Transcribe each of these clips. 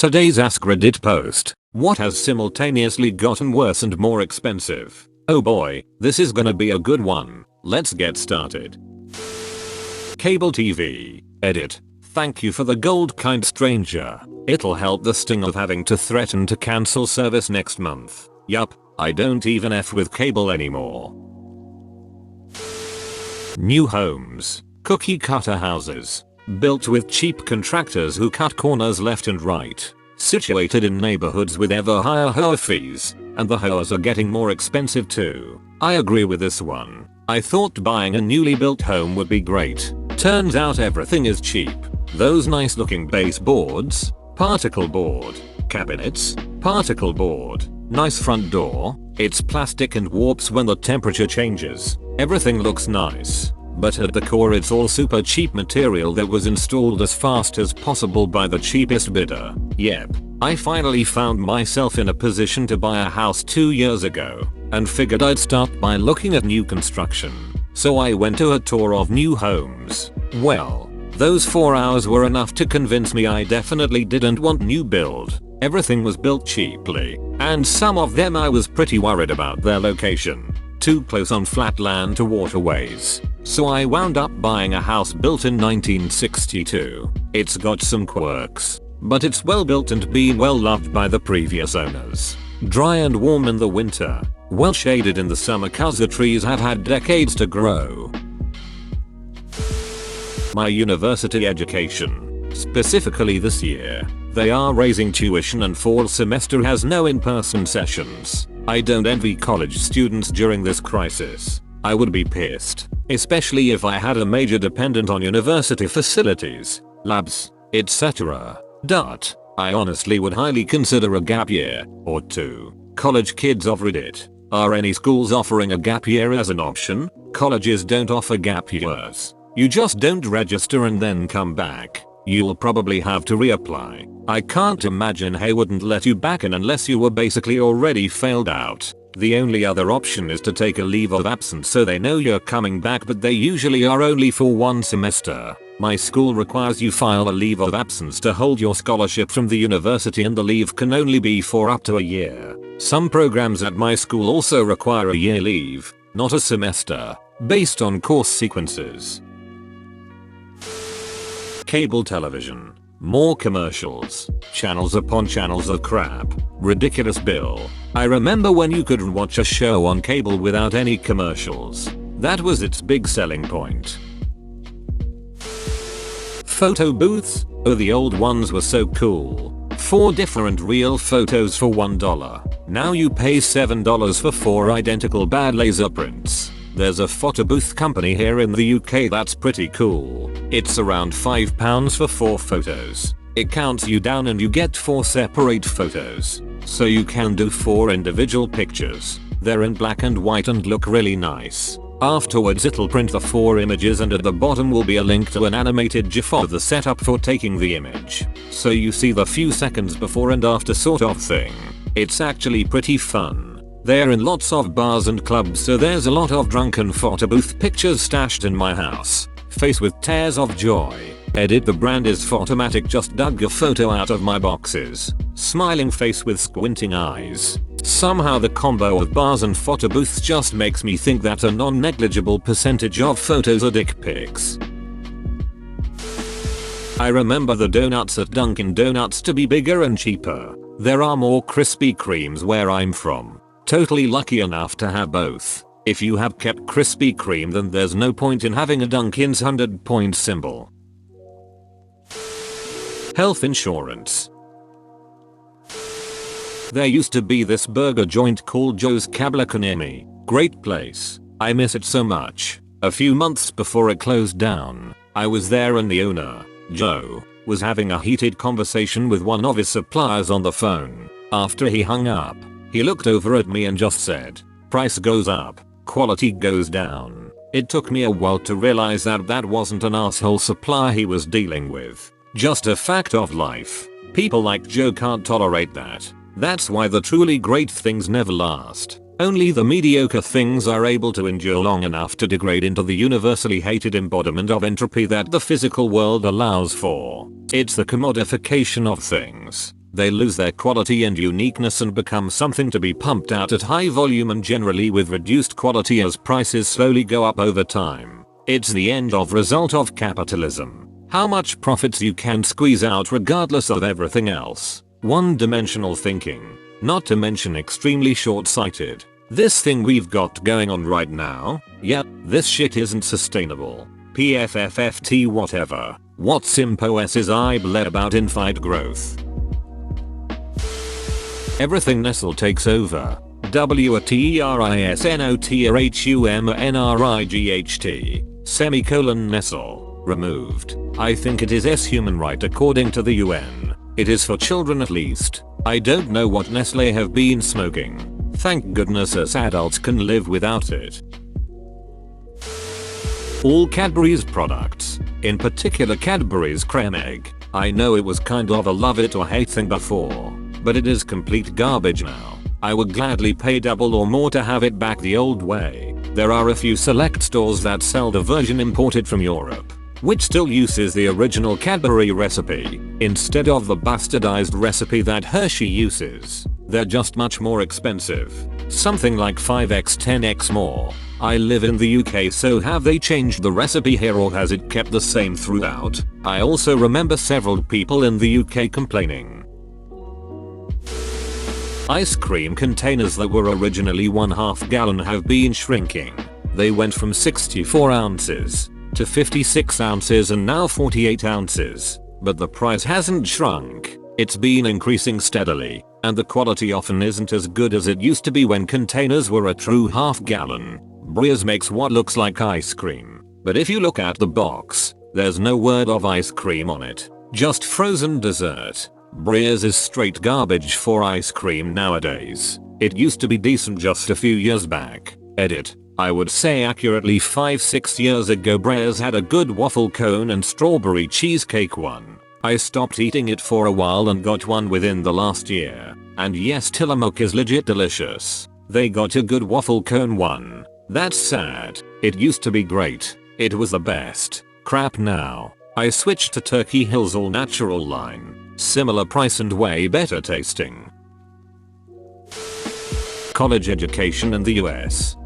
Today's AskReddit post: what has simultaneously gotten worse and more expensive? Oh boy, this is gonna be a good one. Let's get started. Cable TV. Edit. Thank you for the gold, kind stranger. It'll help the sting of having to threaten to cancel service next month. Yup, I don't even F with cable anymore. New homes. Cookie cutter houses. Built with cheap contractors who cut corners left and right. Situated in neighborhoods with ever higher HOA fees. And the HOAs are getting more expensive too. I agree with this one. I thought buying a newly built home would be great. Turns out everything is cheap. Those nice looking baseboards, particle board, cabinets, particle board, nice front door, it's plastic and warps when the temperature changes. Everything looks nice. But at the core it's all super cheap material that was installed as fast as possible by the cheapest bidder. Yep, I finally found myself in a position to buy a house 2 years ago and figured I'd start by looking at new construction. So I went to a tour of new homes. Well, those 4 hours were enough to convince me I definitely didn't want new build. Everything was built cheaply, and some of them I was pretty worried about their location. Too close on flat land to waterways. So I wound up buying a house built in 1962. It's got some quirks, but it's well built and been well loved by the previous owners. Dry and warm in the winter, well shaded in the summer cause the trees have had decades to grow. My university education. Specifically this year, they are raising tuition and fall semester has no in-person sessions. I don't envy college students during this crisis. I would be pissed, especially if I had a major dependent on university facilities, labs, etc. I honestly would highly consider a gap year or two. College kids of Reddit. Are any schools offering a gap year as an option? Colleges don't offer gap years. You just don't register and then come back. You'll probably have to reapply. I can't imagine they wouldn't let you back in unless you were basically already failed out. The only other option is to take a leave of absence so they know you're coming back, but they usually are only for 1 semester. My school requires you file a leave of absence to hold your scholarship from the university, and the leave can only be for up to a year. Some programs at my school also require a year leave, not a semester, based on course sequences. Cable television. More commercials. Channels upon channels of crap. Ridiculous bill. I remember when you could watch a show on cable without any commercials. That was its big selling point. Photo booths? Oh, the old ones were so cool. 4 different real photos for $1. Now you pay $7 for 4 identical bad laser prints. There's a photo booth company here in the UK that's pretty cool. It's around £5 for 4 photos. It counts you down and you get 4 separate photos. So you can do 4 individual pictures. They're in black and white and look really nice. Afterwards it'll print the 4 images, and at the bottom will be a link to an animated GIF of the setup for taking the image. So you see the few seconds before and after sort of thing. It's actually pretty fun. They're in lots of bars and clubs, so there's a lot of drunken photo booth pictures stashed in my house. Face with tears of joy. Edit. The brand is Photomatic. Just dug a photo out of my boxes. Smiling face with squinting eyes. Somehow the combo of bars and photo booths just makes me think that a non-negligible percentage of photos are dick pics. I remember the donuts at Dunkin' Donuts to be bigger and cheaper. There are more Krispy Kremes where I'm from. Totally lucky enough to have both. If you have kept Krispy Kreme, then there's no point in having a Dunkin's 100-point symbol. Health insurance. There used to be this burger joint called Joe's Cablica near me. Great place. I miss it so much. A few months before it closed down, I was there and the owner, Joe, was having a heated conversation with one of his suppliers on the phone. After he hung up, he looked over at me and just said, "Price goes up, quality goes down." It took me a while to realize that that wasn't an asshole supplier he was dealing with. Just a fact of life. People like Joe can't tolerate that. That's why the truly great things never last. Only the mediocre things are able to endure long enough to degrade into the universally hated embodiment of entropy that the physical world allows for. It's the commodification of things. They lose their quality and uniqueness and become something to be pumped out at high volume and generally with reduced quality as prices slowly go up over time. It's the end of result of capitalism. How much profits you can squeeze out regardless of everything else. One-dimensional thinking. Not to mention extremely short-sighted. This thing we've got going on right now? Yep, this shit isn't sustainable. PFFFT whatever. What Simpo is I bled about infinite growth. Everything Nestle takes over. WTERISNOTRHUMNRIGHT. Nestle. Removed. I think it is S human right according to the UN. It is for children at least. I don't know what Nestle have been smoking. Thank goodness us adults can live without it. All Cadbury's products. In particular Cadbury's Creme Egg. I know it was kind of a love it or hate thing before. But it is complete garbage now. I would gladly pay double or more to have it back the old way. There are a few select stores that sell the version imported from Europe, which still uses the original Cadbury recipe, instead of the bastardized recipe that Hershey uses. They're just much more expensive. Something like 5x 10x more. I live in the UK, so have they changed the recipe here or has it kept the same throughout? I also remember several people in the UK complaining. Ice cream containers that were originally 1/2 gallon have been shrinking. They went from 64 ounces to 56 ounces and now 48 ounces. But the price hasn't shrunk. It's been increasing steadily, and the quality often isn't as good as it used to be when containers were a true 1/2 gallon. Breyers makes what looks like ice cream, but if you look at the box, there's no word of ice cream on it, just frozen dessert. Breyers is straight garbage for ice cream nowadays. It used to be decent just a few years back. Edit. I would say accurately 5-6 years ago Breyers had a good waffle cone and strawberry cheesecake one. I stopped eating it for a while and got one within the last year. And yes, Tillamook is legit delicious. They got a good waffle cone one. That's sad. It used to be great. It was the best. Crap now. I switched to Turkey Hill's all natural line. Similar price and way better tasting. College education in the US.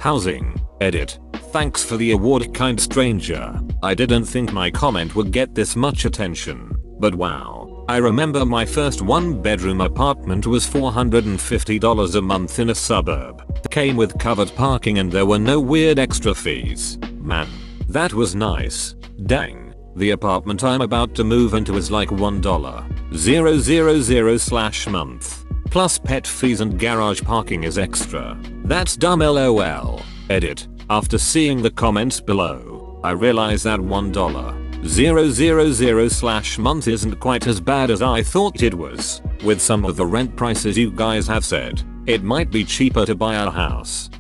Housing. Edit. Thanks for the award, kind stranger. I didn't think my comment would get this much attention. But wow. I remember my first 1-bedroom apartment was $450 a month in a suburb. Came with covered parking and there were no weird extra fees. Man, that was nice. Dang. The apartment I'm about to move into is like $1,000/month. Plus pet fees and garage parking is extra. That's dumb lol. Edit. After seeing the comments below, I realize that $1,000/month isn't quite as bad as I thought it was. With some of the rent prices you guys have said, it might be cheaper to buy a house.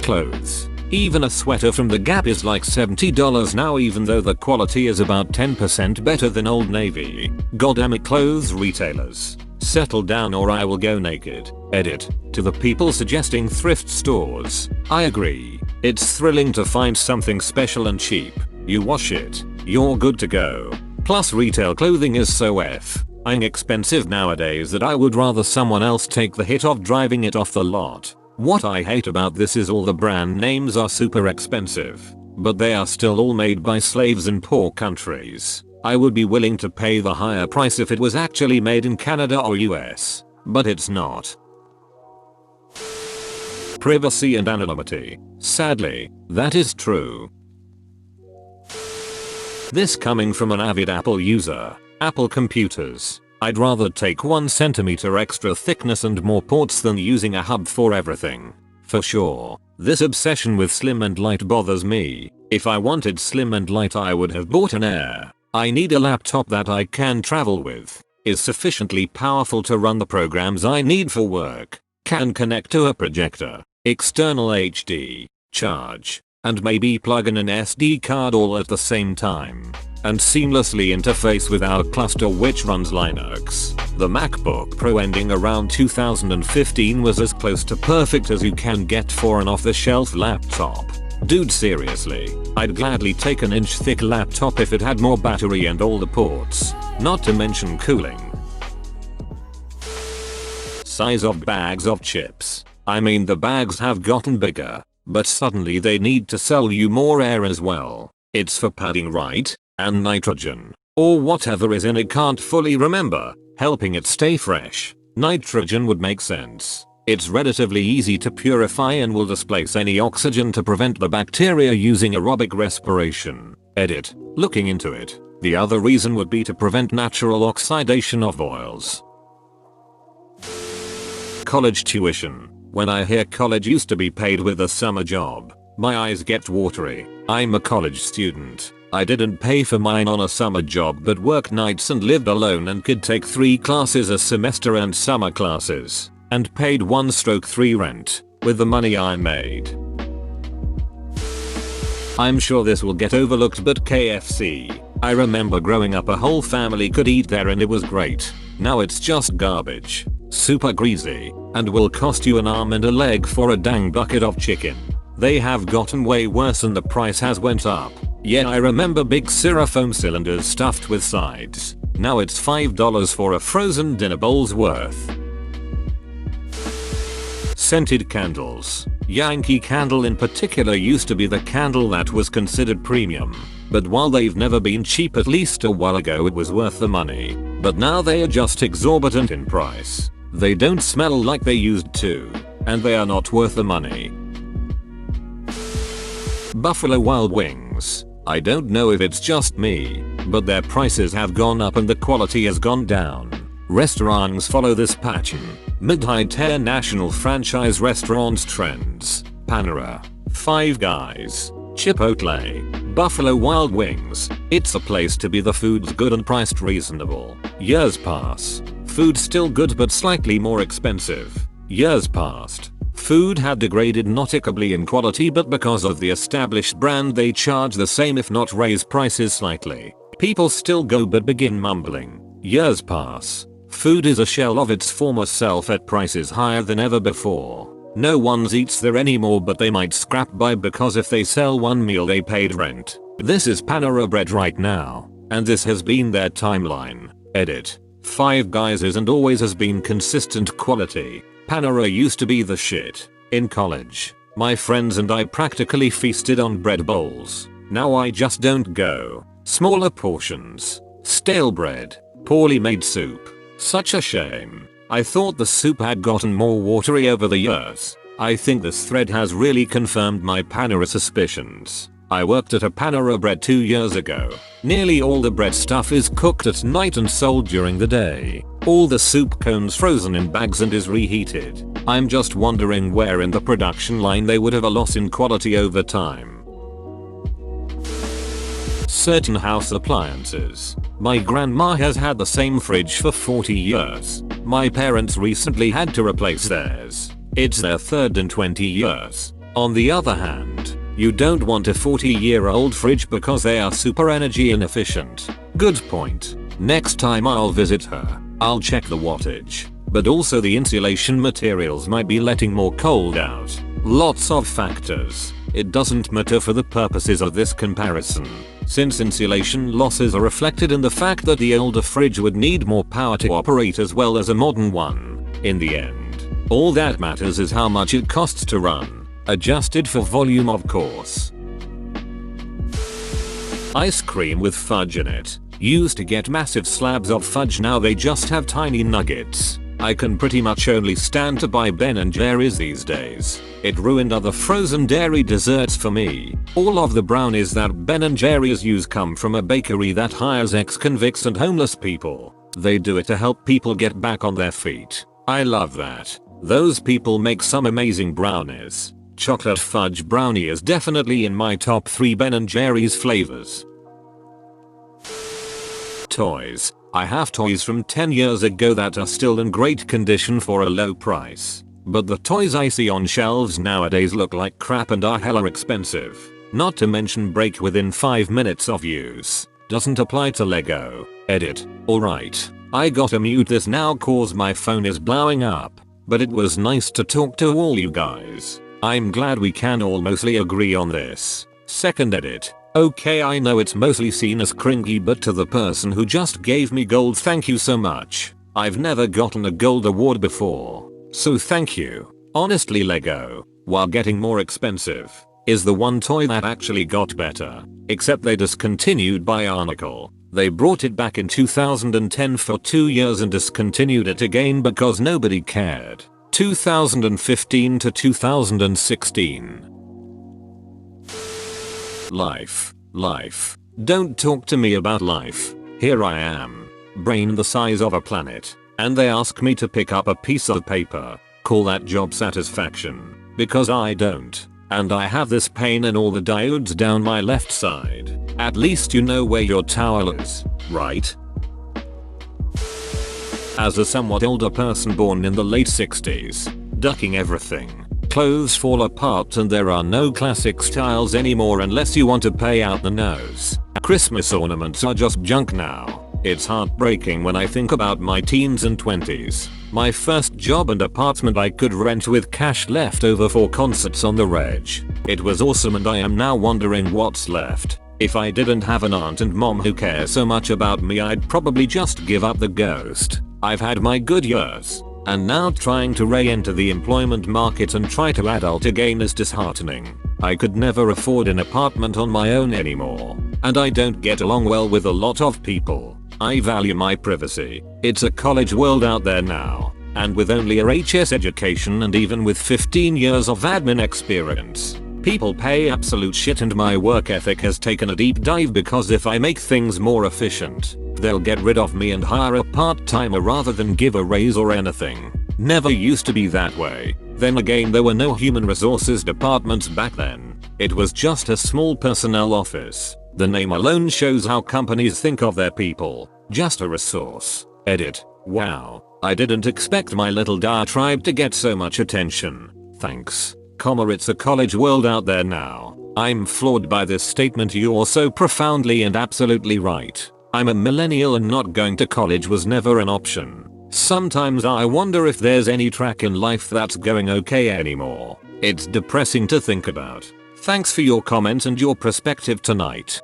Clothes. Even a sweater from the Gap is like $70 now, even though the quality is about 10% better than Old Navy. Goddamn it, clothes retailers. Settle down or I will go naked. Edit. To the people suggesting thrift stores. I agree. It's thrilling to find something special and cheap. You wash it, you're good to go. Plus retail clothing is so f***ing expensive nowadays that I would rather someone else take the hit of driving it off the lot. What I hate about this is all the brand names are super expensive, but they are still all made by slaves in poor countries. I would be willing to pay the higher price if it was actually made in Canada or US, but it's not. Privacy and anonymity. Sadly, that is true. This coming from an avid Apple user. Apple computers. I'd rather take 1 centimeter extra thickness and more ports than using a hub for everything. For sure. This obsession with slim and light bothers me. If I wanted slim and light I would have bought an Air. I need a laptop that I can travel with, is sufficiently powerful to run the programs I need for work, can connect to a projector, external HD, charge, and maybe plug in an SD card all at the same time, and seamlessly interface with our cluster which runs Linux. The MacBook Pro ending around 2015 was as close to perfect as you can get for an off-the-shelf laptop. Dude, seriously, I'd gladly take an inch thick laptop if it had more battery and all the ports, not to mention cooling. Size of bags of chips. I mean, the bags have gotten bigger, but suddenly they need to sell you more air as well. It's for padding, right? And nitrogen, or whatever is in it, can't fully remember, helping it stay fresh. Nitrogen would make sense. It's relatively easy to purify and will displace any oxygen to prevent the bacteria using aerobic respiration. Edit. Looking into it. The other reason would be to prevent natural oxidation of oils. College tuition. When I hear college used to be paid with a summer job, my eyes get watery. I'm a college student. I didn't pay for mine on a summer job but worked nights and lived alone and could take 3 classes a semester and summer classes, and paid 1/3 rent with the money I made. I'm sure this will get overlooked, but KFC. I remember growing up a whole family could eat there and it was great. Now it's just garbage, super greasy, and will cost you an arm and a leg for a dang bucket of chicken. They have gotten way worse and the price has went up. Yeah, I remember big styrofoam cylinders stuffed with sides. Now it's $5 for a frozen dinner bowl's worth. Scented candles. Yankee Candle in particular used to be the candle that was considered premium. But while they've never been cheap, at least a while ago it was worth the money. But now they are just exorbitant in price. They don't smell like they used to. And they are not worth the money. Buffalo Wild Wings. I don't know if it's just me, but their prices have gone up and the quality has gone down. Restaurants follow this pattern. Mid-high tier national franchise restaurants trends. Panera, Five Guys, Chipotle, Buffalo Wild Wings. It's a place to be. The food's good and priced reasonable. Years pass. Food still good but slightly more expensive. Years passed. Food had degraded noticeably in quality, but because of the established brand they charge the same if not raise prices slightly. People still go but begin mumbling. Years pass. Food is a shell of its former self at prices higher than ever before. No one eats there anymore, but they might scrap by because if they sell one meal they paid rent. This is Panera Bread right now, and this has been their timeline. Edit. Five Guys is and always has been consistent quality. Panera used to be the shit. In college, my friends and I practically feasted on bread bowls. Now I just don't go. Smaller portions, stale bread, poorly made soup. Such a shame. I thought the soup had gotten more watery over the years. I think this thread has really confirmed my Panera suspicions. I worked at a Panera Bread 2 years ago. Nearly all the bread stuff is cooked at night and sold during the day. All the soup cones frozen in bags and is reheated. I'm just wondering where in the production line they would have a loss in quality over time. Certain house appliances. My grandma has had the same fridge for 40 years. My parents recently had to replace theirs. It's their third in 20 years. On the other hand, you don't want a 40-year-old fridge because they are super energy inefficient. Good point. Next time I'll visit her, I'll check the wattage. But also the insulation materials might be letting more cold out. Lots of factors. It doesn't matter for the purposes of this comparison, since insulation losses are reflected in the fact that the older fridge would need more power to operate as well as a modern one. In the end, all that matters is how much it costs to run, adjusted for volume of course. Ice cream with fudge in it. Used to get massive slabs of fudge, now they just have tiny nuggets. I can pretty much only stand to buy Ben & Jerry's these days. It ruined other frozen dairy desserts for me. All of the brownies that Ben & Jerry's use come from a bakery that hires ex-convicts and homeless people. They do it to help people get back on their feet. I love that. Those people make some amazing brownies. Chocolate fudge brownie is definitely in my top 3 Ben & Jerry's flavors. Toys. I have toys from 10 years ago that are still in great condition for a low price. But the toys I see on shelves nowadays look like crap and are hella expensive. Not to mention break within 5 minutes of use. Doesn't apply to Lego. Edit. Alright, I gotta mute this now cause my phone is blowing up. But it was nice to talk to all you guys. I'm glad we can all mostly agree on this. Second edit. Okay, I know it's mostly seen as cringy, but to the person who just gave me gold, thank you so much. I've never gotten a gold award before, so thank you. Honestly, Lego, while getting more expensive, is the one toy that actually got better. Except they discontinued Bionicle. They brought it back in 2010 for 2 years and discontinued it again because nobody cared. 2015 to 2016. Life. Don't talk to me about life. Here I am, brain the size of a planet, and they ask me to pick up a piece of paper. Call that job satisfaction? Because I don't. And I have this pain in all the diodes down my left side. At least you know where your towel is, right? As a somewhat older person born in the late 60s, ducking everything, clothes fall apart and there are no classic styles anymore unless you want to pay out the nose. Christmas ornaments are just junk now. It's heartbreaking when I think about my teens and 20s. My first job and apartment I could rent with cash left over for concerts on the reg. It was awesome and I am now wondering what's left. If I didn't have an aunt and mom who care so much about me, I'd probably just give up the ghost. I've had my good years, and now trying to re-enter the employment market and try to adult again is disheartening. I could never afford an apartment on my own anymore, and I don't get along well with a lot of people. I value my privacy. It's a college world out there now, and with only a HS education and even with 15 years of admin experience, people pay absolute shit and my work ethic has taken a deep dive because if I make things more efficient, they'll get rid of me and hire a part-timer rather than give a raise or anything. Never used to be that way. Then again, there were no human resources departments back then. It was just a small personnel office. The name alone shows how companies think of their people. Just a resource. Edit. Wow. I didn't expect my little diatribe to get so much attention. Thanks. It's a college world out there now. I'm floored by this statement. You're so profoundly and absolutely right. I'm a millennial and not going to college was never an option. Sometimes I wonder if there's any track in life that's going okay anymore. It's depressing to think about. Thanks for your comment and your perspective tonight.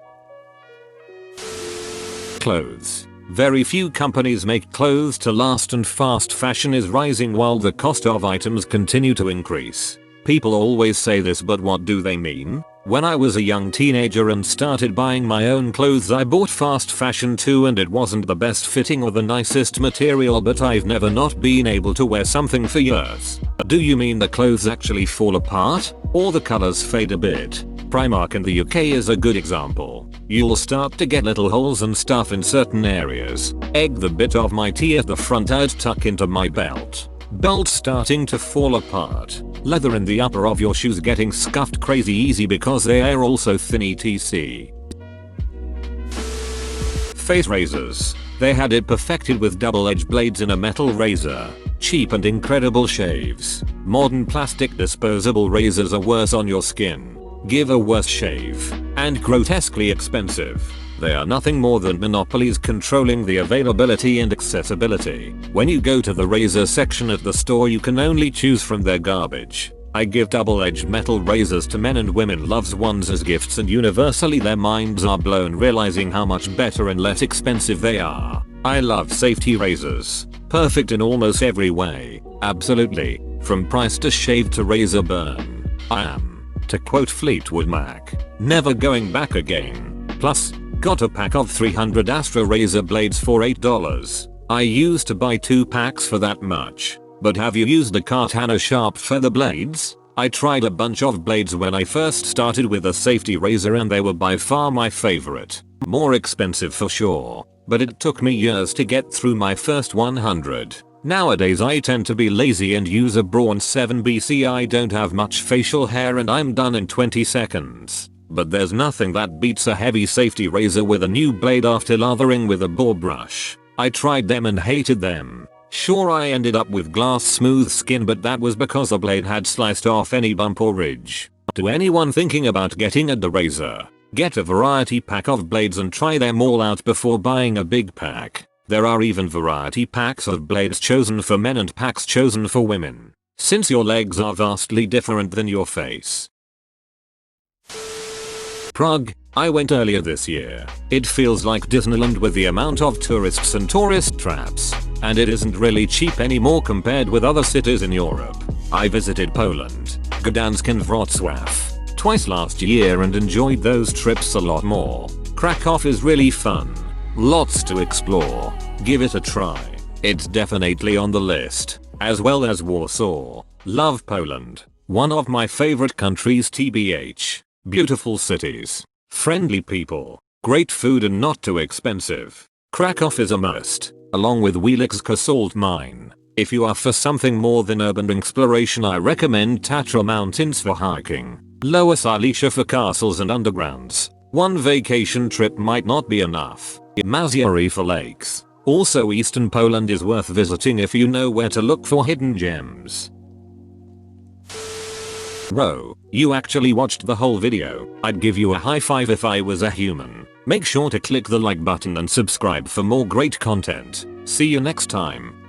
Clothes. Very few companies make clothes to last and fast fashion is rising while the cost of items continue to increase. People always say this, but what do they mean? When I was a young teenager and started buying my own clothes, I bought fast fashion too, and it wasn't the best fitting or the nicest material, but I've never not been able to wear something for years. Do you mean the clothes actually fall apart? Or the colors fade a bit? Primark in the UK is a good example. You'll start to get little holes and stuff in certain areas. Egg the bit of my tee at the front I'd tuck into my belt. Belt starting to fall apart. Leather in the upper of your shoes getting scuffed crazy easy because they are also thin etc. Face razors. They had it perfected with double-edged blades in a metal razor. Cheap and incredible shaves. Modern plastic disposable razors are worse on your skin, give a worse shave, and grotesquely expensive. They are nothing more than monopolies controlling the availability and accessibility. When you go to the razor section at the store, you can only choose from their garbage. I give double-edged metal razors to men and women loved ones as gifts, and universally their minds are blown realizing how much better and less expensive they are. I love safety razors. Perfect in almost every way. Absolutely. From price to shave to razor burn. I am, to quote Fleetwood Mac, never going back again. Plus, got a pack of 300 Astra razor blades for $8. I used to buy 2 packs for that much. But have you used the Cartana sharp feather blades? I tried a bunch of blades when I first started with a safety razor and they were by far my favorite. More expensive for sure, but it took me years to get through my first 100. Nowadays I tend to be lazy and use a Braun 7BC. I don't have much facial hair and I'm done in 20 seconds. But there's nothing that beats a heavy safety razor with a new blade after lathering with a boar brush. I tried them and hated them. Sure, I ended up with glass smooth skin, but that was because the blade had sliced off any bump or ridge. To anyone thinking about getting a razor, get a variety pack of blades and try them all out before buying a big pack. There are even variety packs of blades chosen for men and packs chosen for women. since your legs are vastly different than your face. Prague. I went earlier this year. It feels like Disneyland with the amount of tourists and tourist traps. And it isn't really cheap anymore compared with other cities in Europe. I visited Poland, Gdansk and Wrocław twice last year and enjoyed those trips a lot more. Krakow is really fun. Lots to explore. Give it a try. It's definitely on the list. As well as Warsaw. Love Poland. One of my favorite countries tbh. Beautiful cities. Friendly people. Great food and not too expensive. Krakow is a must, along with Wielicka salt mine. If you are for something more than urban exploration, I recommend Tatra Mountains for hiking. Lower Silesia for castles and undergrounds. One vacation trip might not be enough. Maziery for lakes. Also, Eastern Poland is worth visiting if you know where to look for hidden gems. Bro, you actually watched the whole video. I'd give you a high five if I was a human. Make sure to click the like button and subscribe for more great content. See you next time.